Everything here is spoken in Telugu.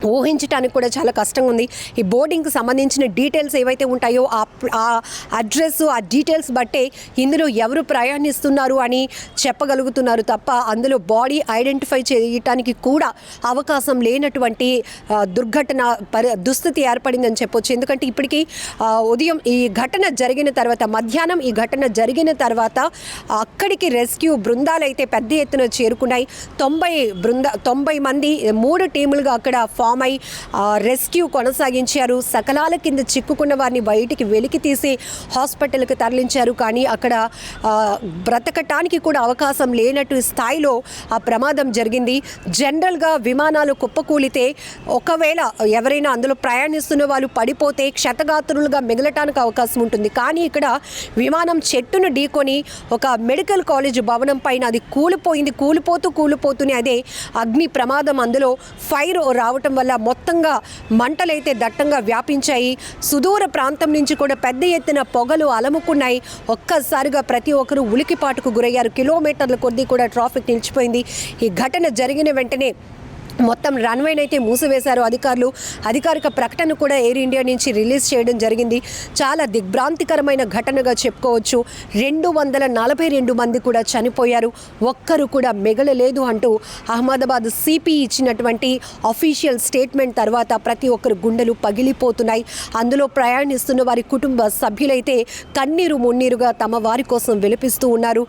ఊహించడానికి కూడా చాలా కష్టంగా ఉంది. ఈ బోర్డింగ్కి సంబంధించిన డీటెయిల్స్ ఏవైతే ఉంటాయో ఆ అడ్రస్, ఆ డీటెయిల్స్ బట్టే ఇందులో ఎవరు ప్రయాణిస్తున్నారు అని చెప్పగలుగుతున్నారు తప్ప అందులో బాడీ ఐడెంటిఫై చేయటానికి కూడా అవకాశం లేనటువంటి దుర్ఘటన దుస్థితి ఏర్పడిందని చెప్పొచ్చు. ఎందుకంటే ఇప్పటికీ ఉదయం ఈ ఘటన జరిగిన తర్వాత, మధ్యాహ్నం ఈ ఘటన జరిగిన తర్వాత అక్కడికి రెస్క్యూ బృందాలు అయితే పెద్ద ఎత్తున చేరుకున్నాయి. 90 మంది 3 టీములుగా అక్కడ ఫామ్ అయి రెస్క్యూ కొనసాగించారు. సకలాల కింద చిక్కుకున్న వారిని బయటికి వెలికి తీసి హాస్పిటల్కి తరలించారు. కానీ అక్కడ బ్రతకటానికి కూడా అవకాశం లేనట్టు స్థాయిలో ఆ ప్రమాదం జరిగింది. జనరల్గా విమానాలు కుప్పకూలితే ఒకవేళ ఎవరైనా అందులో ప్రయాణిస్తున్న వాళ్ళు పడిపోతే క్షతగాత్రులుగా మిగలటానికి అవకాశం ఉంటుంది. కానీ ఇక్కడ విమానం చెట్టును ఢీకొని ఒక మెడికల్ కాలేజ్ భవనం పైన అది కూలిపోతూనే అదే అగ్ని ప్రమాదం, అందులో ఫైర్ రావటం వల్ల మొత్తంగా మంటలైతే దట్టంగా వ్యాపించాయి. సుదూర ప్రాంతం నుంచి కూడా పెద్ద ఎత్తున పొగలు అలముకున్నాయి. ఒక్కసారిగా ప్రతి ఒక్కరూ ఉలికిపాటుకు గురయ్యారు. కిలోమీటర్ల కొద్దీ కూడా ట్రాఫిక్ నిలిచిపోయింది. ఈ ఘటన జరిగిన వెంటనే మొత్తం రన్వేనైతే మూసివేశారు అధికారులు. అధికారిక ప్రకటన కూడా ఎయిర్ ఇండియా నుంచి రిలీజ్ చేయడం జరిగింది. చాలా దిగ్భ్రాంతికరమైన ఘటనగా చెప్పుకోవచ్చు. 242 మంది కూడా చనిపోయారు, ఒక్కరు కూడా మిగలలేదు అంటూ అహ్మదాబాద్ సిపి ఇచ్చినటువంటి అఫీషియల్ స్టేట్మెంట్ తర్వాత ప్రతి ఒక్కరు గుండెలు పగిలిపోతున్నాయి. అందులో ప్రయాణిస్తున్న వారి కుటుంబ సభ్యులైతే కన్నీరు మున్నీరుగా తమ వారి కోసం విలపిస్తూ ఉన్నారు.